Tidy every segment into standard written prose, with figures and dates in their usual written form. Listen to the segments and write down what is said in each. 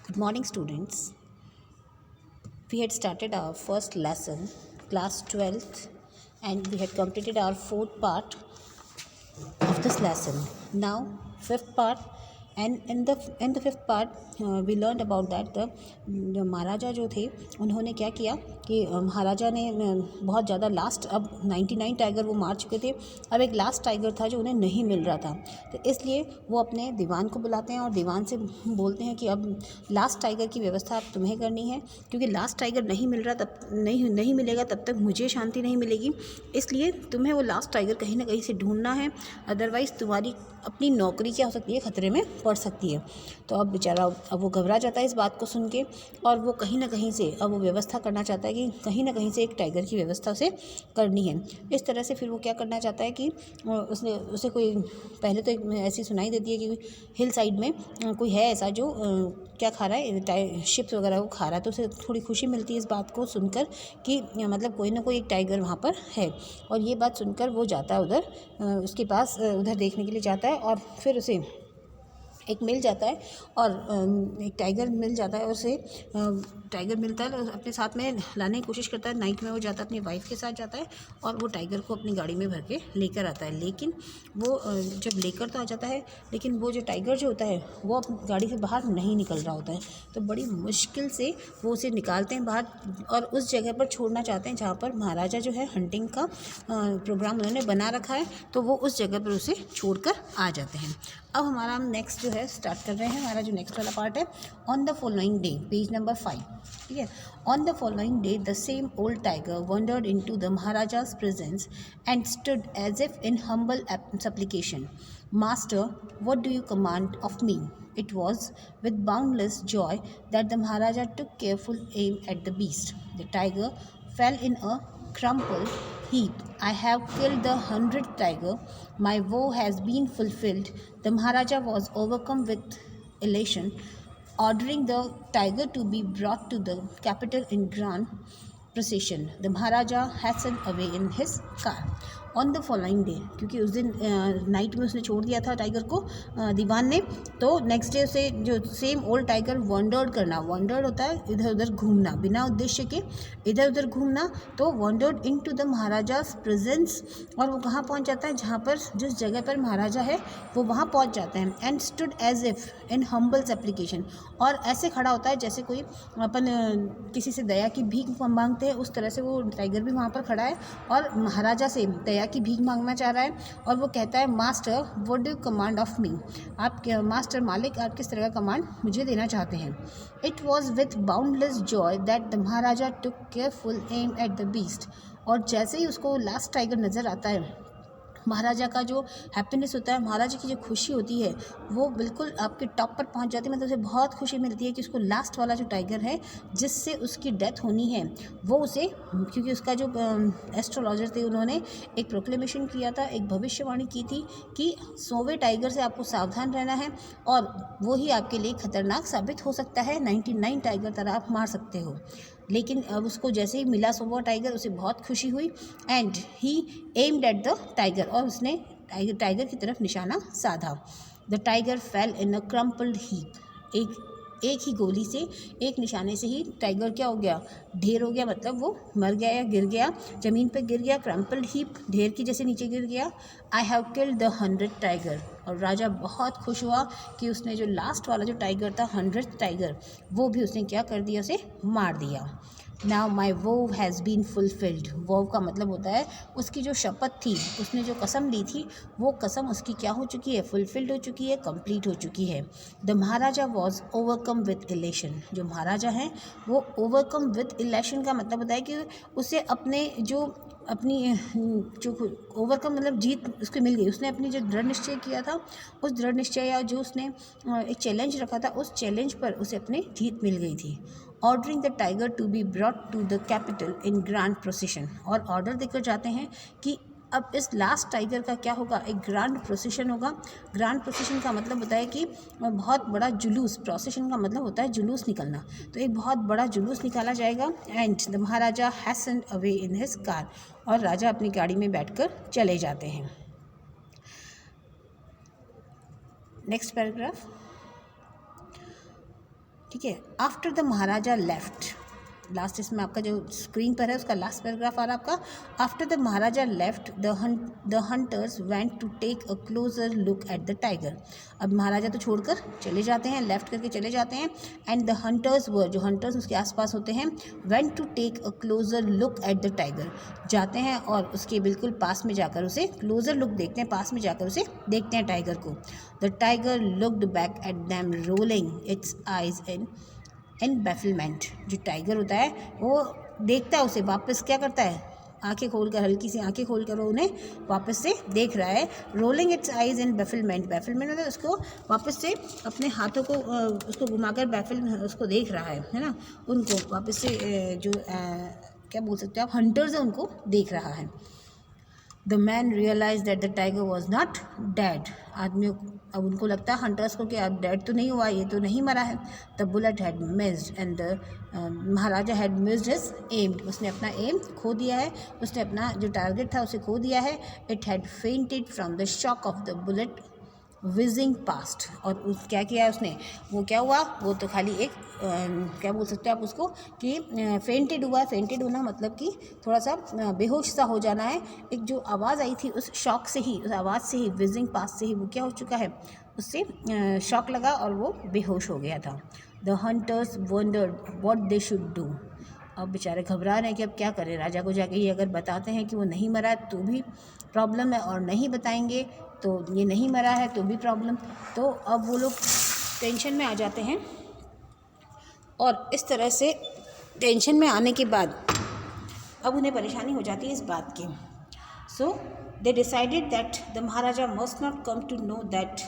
Good morning, students. We had started our first lesson, class 12th, and we had completed our fourth part of this lesson. Now, fifth part, and in the fifth part, we learned about that the महाराजा जो थे उन्होंने क्या किया कि महाराजा ने बहुत ज़्यादा last अब 99 टाइगर वो मार चुके थे। अब एक लास्ट टाइगर था जो उन्हें नहीं मिल रहा था, तो इसलिए वो अपने दीवान को बुलाते हैं और दीवान से बोलते हैं कि अब लास्ट टाइगर की व्यवस्था अब तुम्हें करनी है, क्योंकि लास्ट टाइगर नहीं मिल रहा, तब नहीं मिलेगा तब तक मुझे शांति नहीं मिलेगी। इसलिए तुम्हें वो लास्ट टाइगर कहीं ना कहीं से ढूंढना है, अदरवाइज़ तुम्हारी अपनी नौकरी क्या हो सकती है, खतरे में पड़ सकती है। तो अब बेचारा अब वो घबरा जाता है इस बात को सुन के, और वो कहीं ना कहीं से अब वो व्यवस्था करना चाहता है कि कहीं ना कहीं से एक टाइगर की व्यवस्था उसे करनी है। इस तरह से फिर वो क्या करना चाहता है कि उसे कोई पहले तो एक ऐसी सुनाई देती है कि हिल साइड में कोई है ऐसा जो क्या खा रहा है, शिप्स वगैरह को खा रहा है। तो उसे थोड़ी खुशी मिलती है इस बात को सुनकर कि मतलब कोई ना कोई एक टाइगर वहाँ पर है, और ये बात सुनकर वो जाता है उधर, उसके पास उधर देखने के लिए जाता है, और फिर उसे एक मिल जाता है और एक टाइगर मिल जाता है। उसे टाइगर मिलता है, अपने साथ में लाने की कोशिश करता है। नाइट में वो जाता है, अपनी वाइफ के साथ जाता है और वो टाइगर को अपनी गाड़ी में भर के लेकर आता है। लेकिन वो जब लेकर तो आ जाता है, लेकिन वो जो टाइगर जो होता है वो अपनी गाड़ी से बाहर नहीं निकल रहा होता है। तो बड़ी मुश्किल से वो उसे निकालते हैं बाहर और उस जगह पर छोड़ना चाहते हैं जहाँ पर महाराजा जो है हंटिंग का प्रोग्राम उन्होंने बना रखा है, तो वो उस जगह पर उसे छोड़कर आ जाते हैं। अब हमारा हम नेक्स्ट जो है स्टार्ट कर रहे हैं, हमारा जो नेक्स्ट वाला पार्ट है, on the following day, page number 5। ठीक है। On the following day the same old tiger wandered into the Maharaja's presence and stood as if in humble supplication. Master, what do you command of me? It was with boundless joy that the Maharaja took careful aim at the beast. The tiger fell in a crumpled heap. I have killed the 100th tiger. My woe has been fulfilled. The Maharaja was overcome with elation, ordering the tiger to be brought to the capital in grand procession. The Maharaja hastened away in his car. On the following day, क्योंकि उस दिन night में उसने छोड़ दिया था tiger को दीवान ने, तो नेक्स्ट डे से जो सेम ओल्ड टाइगर वंडर्ड करना, वंडर्ड होता है इधर उधर घूमना, बिना उद्देश्य के इधर उधर घूमना, तो wandered into the Maharaja's presence, और वो कहाँ पहुँच जाता है, जहाँ पर जिस जगह पर महाराजा है वो वहाँ पहुँच जाते हैं। And stood as if in humble supplication, और ऐसे खड़ा होता है जैसे कोई अपन किसी से दया की भीख मांगते हैं, उस तरह से वो टाइगर भी वहाँ पर खड़ा है और महाराजा से दया की भीख मांगना चाह रहा है। और वो कहता है, master what do you command of me? आप क्या मास्टर, मालिक, आप किस तरह का कमांड मुझे देना चाहते हैं? It was with boundless joy that the Maharaja took careful aim at the beast. और जैसे ही उसको लास्ट टाइगर नज़र आता है, महाराजा का जो हैप्पीनेस होता है, महाराजा की जो खुशी होती है, वो बिल्कुल आपके टॉप पर पहुंच जाती है। मतलब उसे बहुत खुशी मिलती है कि उसको लास्ट वाला जो टाइगर है जिससे उसकी डेथ होनी है, वो उसे, क्योंकि उसका जो एस्ट्रोलॉजर थे उन्होंने एक प्रोक्लेमेशन किया था, एक भविष्यवाणी की थी कि 100वें टाइगर से आपको सावधान रहना है और वो ही आपके लिए खतरनाक साबित हो सकता है। 99 टाइगर तरह आप मार सकते हो। लेकिन अब उसको जैसे ही मिला 100वां टाइगर, उसे बहुत खुशी हुई and he aimed at the tiger, और उसने टाइगर की तरफ निशाना साधा। The tiger fail in a crumpled heap. एक ही गोली से, एक निशाने से ही टाइगर क्या हो गया, ढेर हो गया, मतलब वो मर गया या गिर गया, ज़मीन पर गिर गया। क्रम्पल्ड हीप, ढेर की जैसे नीचे गिर गया। I have killed the 100th tiger, और राजा बहुत खुश हुआ कि उसने जो लास्ट वाला जो टाइगर था, 100th टाइगर, वो भी उसने क्या कर दिया, उसे मार दिया। नाउ माई वो हैज़ बीन फुलफिल्ड। वो का मतलब होता है उसकी जो शपथ थी, उसने जो कसम ली थी, वो कसम उसकी क्या हो चुकी है, फुलफिल्ड हो चुकी है, कंप्लीट हो चुकी है। The Maharaja was overcome with elation. जो महाराजा हैं वो ओवरकम विथ इलेशन का मतलब होता है कि उसे अपनी जो ओवरकम मतलब जीत उसको मिल गई। उसने अपनी जो दृढ़ निश्चय किया था, उस दृढ़ निश्चय या जो उसने एक चैलेंज रखा था, उस चैलेंज पर उसे अपनी जीत मिल गई थी। Ordering the tiger to be brought to the capital in grand procession, और ऑर्डर देकर जाते हैं कि अब इस लास्ट टाइगर का क्या होगा, एक ग्रैंड प्रोसेशन होगा। ग्रैंड प्रोसेशन का मतलब होता है कि बहुत बड़ा जुलूस, प्रोसेशन का मतलब होता है जुलूस निकलना, तो एक बहुत बड़ा जुलूस निकाला जाएगा। And the Maharaja hastened away in his car, और राजा अपनी गाड़ी में बैठकर चले जाते हैं। Next paragraph. ठीक है। After the Maharaja left, last इसमें आपका जो स्क्रीन पर है उसका लास्ट पैराग्राफ आ रहा है आपका। After the Maharaja left the hunters went to take a closer look at the tiger. अब महाराजा तो छोड़कर चले जाते हैं, लेफ्ट करके चले जाते हैं। एंड द हंटर्स वर, जो हंटर्स उसके आसपास होते हैं, went to take a closer look at the tiger, जाते हैं और उसके बिल्कुल पास में जाकर उसे क्लोजर लुक देखते हैं, पास में जाकर उसे देखते हैं टाइगर को। The tiger looked back at them rolling its eyes in bafflement. जो टाइगर होता है वो देखता है उसे, वापस क्या करता है, आंखें खोलकर, हल्की सी आंखें खोलकर वो उन्हें वापस से देख रहा है। रोलिंग इट्स आइज इन बैफलमेंट, बैफलमेंट मतलब उसको वापस से अपने हाथों को उसको घुमाकर बैफल उसको देख रहा है ना, उनको वापस से जो क्या बोल सकते हो आप, हंटर्स है, उनको देख रहा है। The man realise that the tiger was not dead. आदमियों, अब उनको लगता है हंटर्स को कि अब डेड तो नहीं हुआ, ये तो नहीं मरा है। The bullet had missed and the Maharaja had missed his aim, उसने अपना एम खो दिया है, उसने अपना जो टारगेट था उसे खो दिया है। It had fainted from the shock of the bullet wheezing past, और उस क्या किया है उसने, वो क्या हुआ, वो तो खाली एक क्या बोल सकते हैं आप उसको कि फेंटेड हुआ। फेंटेड होना मतलब कि थोड़ा सा बेहोश सा हो जाना है। एक जो आवाज़ आई थी उस शॉक से ही, उस आवाज़ से ही, विजिंग पास्ट से ही वो क्या हो चुका है, उससे शॉक लगा और वो बेहोश हो गया था। The hunters wondered what they should do. अब बेचारे घबरा रहे हैं कि अब क्या करें। राजा को जाके ये अगर बताते हैं कि वो नहीं मरा है तो भी प्रॉब्लम है, और नहीं बताएंगे तो ये नहीं मरा है तो भी प्रॉब्लम। तो अब वो लोग टेंशन में आ जाते हैं, और इस तरह से टेंशन में आने के बाद अब उन्हें परेशानी हो जाती है इस बात की। So they decided that the Maharaja must not come to know that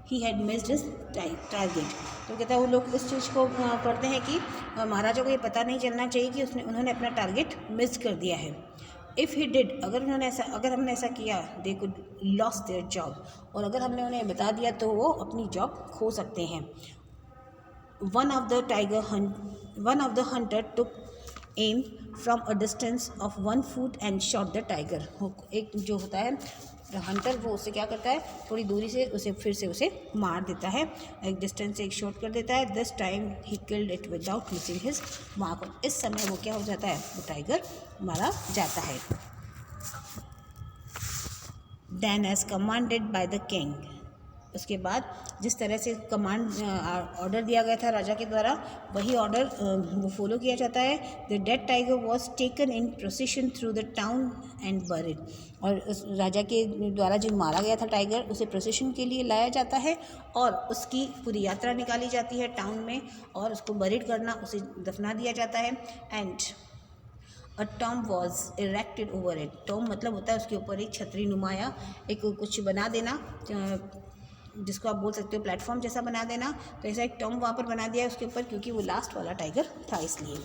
he had missed his target. तो कहता है वो लोग इस चीज़ को करते हैं कि महाराजा को ये पता नहीं चलना चाहिए कि उन्होंने अपना टारगेट मिस कर दिया है। इफ़ ही डिड, अगर हमने ऐसा किया, they could loss their job, और अगर हमने उन्हें बता दिया तो वो अपनी जॉब खो सकते हैं। One of the hunter took aim from a distance of 1 foot and shot the tiger। एक जो होता है हंटर, वो उसे क्या करता है, थोड़ी दूरी से उसे फिर से उसे मार देता है, एक डिस्टेंस से एक शॉट कर देता है। This time he killed it without missing his mark. इस समय वो क्या हो जाता है, वो टाइगर मारा जाता है। Then as commanded by the king, उसके बाद जिस तरह से कमांड ऑर्डर दिया गया था राजा के द्वारा, वही ऑर्डर वो फॉलो किया जाता है। The dead tiger was taken in procession through the town and buried, और उस राजा के द्वारा जो मारा गया था टाइगर, उसे प्रोसेशन के लिए लाया जाता है और उसकी पूरी यात्रा निकाली जाती है टाउन में, और उसको बरिड करना, उसे दफना दिया जाता है। And a Tom was erected over it. Tom मतलब होता है उसके ऊपर एक छतरी नुमाया एक कुछ बना देना, जिसको आप बोल सकते हो प्लेटफॉर्म जैसा बना देना। तो ऐसा एक टॉम वहाँ पर बना दिया उसके ऊपर, क्योंकि वो लास्ट वाला टाइगर था इसलिए।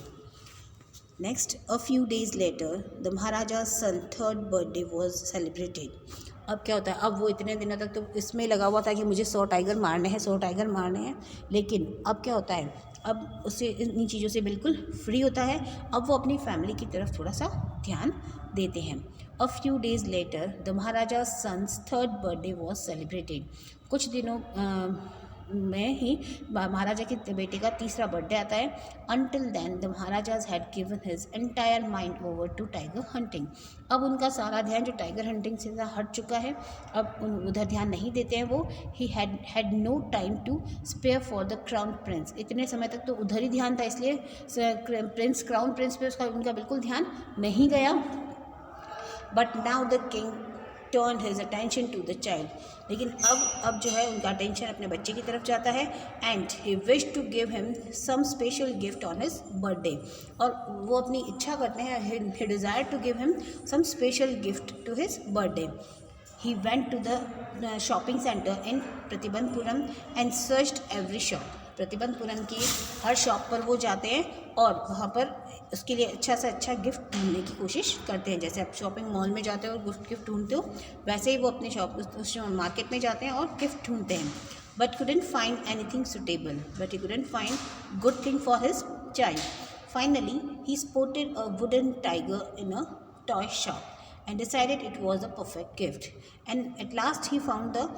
Next, a few days later the Maharaja son third birthday was celebrated. अब क्या होता है, अब वो इतने दिनों तक तो इसमें लगा हुआ था कि मुझे 100 टाइगर मारने हैं, 100 टाइगर मारने हैं, लेकिन अब क्या होता है, अब उसे इन चीज़ों से बिल्कुल फ्री होता है। अब वो अपनी फैमिली की तरफ थोड़ा सा ध्यान देते हैं। A few days later the Maharaja sons third birthday was celebrated. कुछ दिनों में ही महाराजा के बेटे का तीसरा बर्थडे आता है। Until then the Maharaja's had given his entire mind over to tiger hunting. अब उनका सारा ध्यान जो टाइगर हंटिंग से हट चुका है, अब उधर ध्यान नहीं देते हैं वो। He had no time to spare for the crown prince. इतने समय तक तो उधर ही ध्यान था, इसलिए क्राउन प्रिंस पे उनका बिल्कुल ध्यान नहीं गया। But now the king turn his attention to the child. लेकिन अब जो है उनका अटेंशन अपने बच्चे की तरफ जाता है। And he wish to give him some special gift on his birthday, और वो अपनी इच्छा करते हैं, he desire to give him some special gift to his birthday. He went to the shopping centre in Pratibandapuram and searched every shop. Pratibandapuram की हर shop पर वो जाते हैं और वहाँ पर उसके लिए अच्छा से अच्छा गिफ्ट ढूंढने की कोशिश करते हैं। जैसे आप शॉपिंग मॉल में जाते हो और गिफ्ट ढूंढते हो, वैसे ही वो अपने उस मार्केट में जाते हैं और गिफ्ट ढूंढते हैं। But couldn't find anything suitable, but he couldn't find good thing for his child. Finally, he spotted a wooden tiger in a toy shop and decided it was a perfect gift. And at last he found the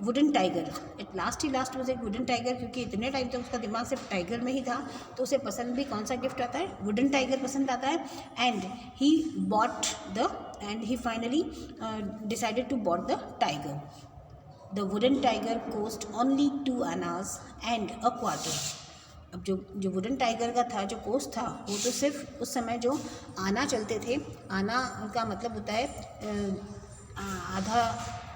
wooden tiger, at last he last was एक wooden tiger, क्योंकि इतने time तक उसका दिमाग सिर्फ tiger में ही था, तो उसे पसंद भी कौन सा गिफ्ट आता है, वुडन टाइगर पसंद आता है. And he bought the and he finally decided to bought the tiger. The wooden tiger cost only 2 annas and a quarter. अब जो वुडन टाइगर का था, जो कोस्ट था, वो तो सिर्फ उस समय जो आना चलते थे, आना का मतलब होता है आधा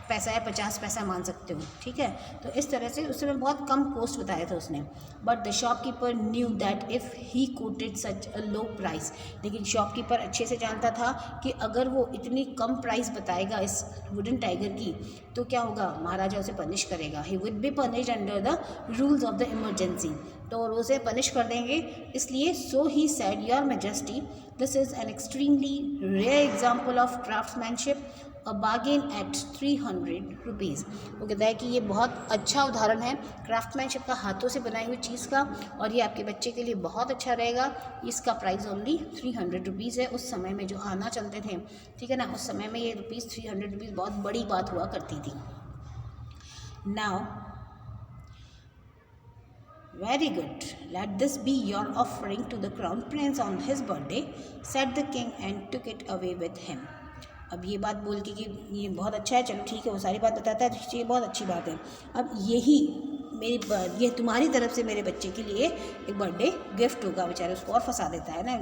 पैसा या 50 पैसा मान सकते हो, ठीक है. तो इस तरह से उस समय बहुत कम कॉस्ट बताया था उसने. But the shopkeeper knew that if he coated such a low price. लेकिन शॉपकीपर अच्छे से जानता था कि अगर वो इतनी कम प्राइस बताएगा इस वुडन टाइगर की, तो क्या होगा, महाराजा उसे पनिश करेगा. He would be punished under the rules of the emergency. तो उसे पनिश कर देंगे. इसलिए so he said, your majesty, this is an extremely rare example of craftsmanship, a bargain at 300 rupees. वो कहता है कि ये बहुत अच्छा उदाहरण है क्राफ्टमैनशिप का, हाथों से बनाई हुई चीज़ का, और ये आपके बच्चे के लिए बहुत अच्छा रहेगा. इसका प्राइस ओनली 300 रुपीज़ है. उस समय में जो आना चलते थे, ठीक है ना, उस समय में ये 300 रुपीज़ बहुत बड़ी बात हुआ करती थी. Now very good, let this be your offering to the crown prince on his birthday, said the king and took it away with him. अब ये बात बोल के कि ये बहुत अच्छा है, चलो ठीक है, वो सारी बात बताता है, तो ये बहुत अच्छी बात है. अब यही ये तुम्हारी तरफ से मेरे बच्चे के लिए एक बर्थडे गिफ्ट होगा. बेचारे उसको और फंसा देता है ना,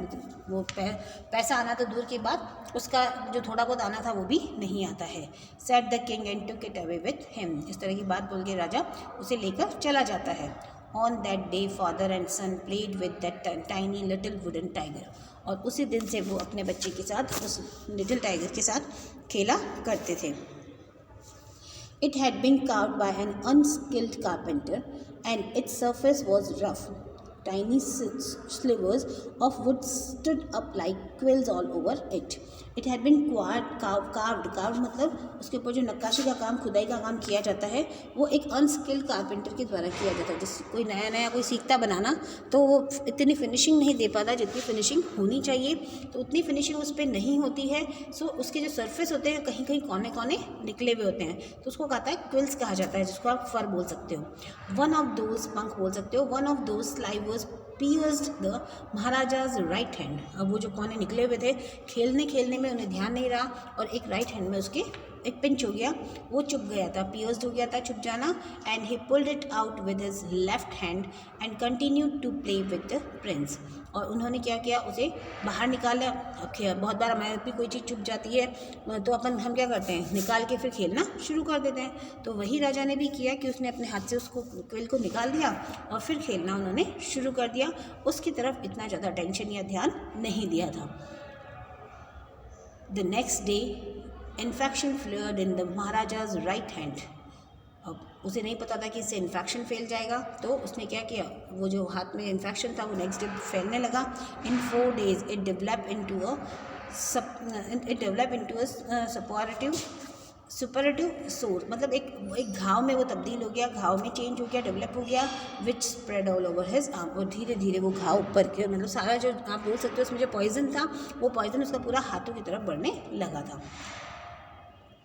वो पैसा आना तो दूर की बात, उसका जो थोड़ा बहुत आना था वो भी नहीं आता है. Said the king and took it away with him. इस तरह की बात बोल के राजा उसे लेकर चला जाता है. On that day father and son played with that tiny little wooden tiger. और उसी दिन से वो अपने बच्चे के साथ, उस लिटिल टाइगर के साथ खेला करते थे. It had been carved by an unskilled carpenter, and its surface was rough. Tiny slivers of wood stood up like quills all over it. It had been carved मतलब उसके ऊपर जो नक्काशी का काम, खुदाई का काम किया जाता है, वो एक अनस्किल्ड कारपेंटर के द्वारा किया जाता है. जिस कोई नया कोई सीखता बनाना, तो वो इतनी फिनिशिंग नहीं दे पाता जितनी फिनिशिंग होनी चाहिए. तो उतनी फिनिशिंग उस पर नहीं होती है. सो उसके जो सरफेस होते हैं, कहीं कहीं कोने कोने निकले हुए होते हैं, तो उसको कहता है क्विल्स कहा जाता है, जिसको आप फर बोल सकते हो. वन ऑफ दोज पंख बोल सकते हो. One of those slivers pierced the Maharaja's right hand. अब वो जो कोने निकले हुए थे, खेलने में उन्हें ध्यान नहीं रहा, और एक राइट हैंड में उसके एक पिंच हो गया, वो चुप गया था, pierced हो गया था, छुप जाना. And he pulled it out with his left hand and continued to play with the prince. और उन्होंने क्या किया, उसे बाहर निकाला. अब बहुत बार हमारे भी कोई चीज़ चुप जाती है, तो हम क्या करते हैं, निकाल के फिर खेलना शुरू कर देते हैं. तो वही राजा ने भी किया कि उसने अपने हाथ से उसको क्विल को निकाल दिया और फिर खेलना उन्होंने शुरू कर दिया. उसकी तरफ इतना ज़्यादा अटेंशन या ध्यान नहीं दिया था. The next day infection flared in the Maharaja's right hand. अब उसे नहीं पता था कि इससे इन्फेक्शन फैल जाएगा, तो उसने क्या किया, वो जो हाथ में इन्फेक्शन था वो नेक्स्ट डे फैलने लगा. इन 4 days it develop into a superlative सोर. मतलब एक घाव में वो तब्दील हो गया, घाव में चेंज हो गया, डेवलप हो गया. Which spread all over his arm. और धीरे धीरे वो घाव ऊपर के, मतलब सारा जो आप बोल सकते हो उसमें जो पॉइजन था, वो पॉइजन उसका पूरा हाथों की तरफ बढ़ने लगा था.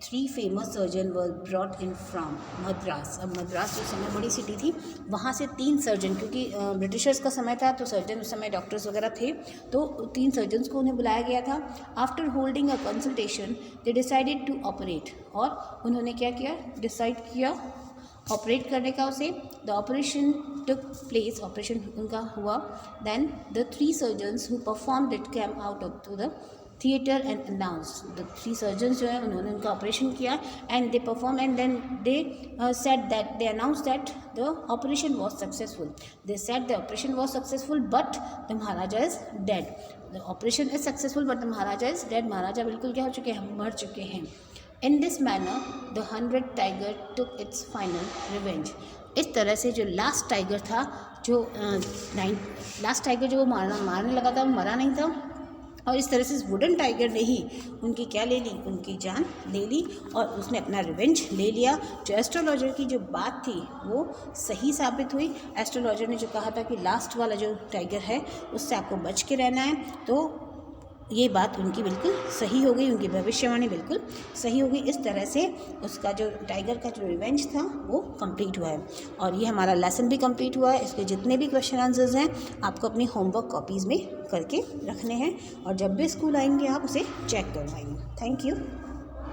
3 famous surgeon were brought in from Madras. अब मद्रास जो समय बड़ी सिटी थी, वहाँ से 3 सर्जन, क्योंकि ब्रिटिशर्स का समय था, तो सर्जन उस समय डॉक्टर्स वगैरह थे, तो 3 सर्जन्स को उन्हें बुलाया गया था. After holding a consultation they decided to operate. और उन्होंने क्या किया, डिसाइड किया ऑपरेट करने का उसे. The operation took place. Operation उनका हुआ. Then the 3 surgeons who performed it came out of to the theatre and announce. The 3 surgeons जो है उन्होंने उनका ऑपरेशन किया, and they perform, and then they said that, they announce that the operation was successful. They said the operation was successful but the Maharaja is dead. The operation is successful but the Maharaja is dead. महाराजा बिल्कुल क्या हो चुके हैं, मर चुके हैं. In this manner the 100 tiger took its final revenge. इस तरह से जो लास्ट टाइगर था, जो लास्ट टाइगर जो वो मारने लगा था, वो मरा नहीं था, और इस तरह से इस वुडन टाइगर ने ही उनकी क्या ले ली, उनकी जान ले ली, और उसने अपना रिवेंज ले लिया. जो एस्ट्रोलॉजर की जो बात थी वो सही साबित हुई. एस्ट्रोलॉजर ने जो कहा था कि लास्ट वाला जो टाइगर है उससे आपको बच के रहना है, तो ये बात उनकी बिल्कुल सही हो गई, उनकी भविष्यवाणी बिल्कुल सही हो गई। इस तरह से उसका जो टाइगर का जो रिवेंज था वो कंप्लीट हुआ है। और ये हमारा लेसन भी कंप्लीट हुआ है। इसके जितने भी क्वेश्चन आंसर्स हैं आपको अपनी होमवर्क कॉपीज़ में करके रखने हैं और जब भी स्कूल आएंगे आप उसे चेक करवाइए। Thank you.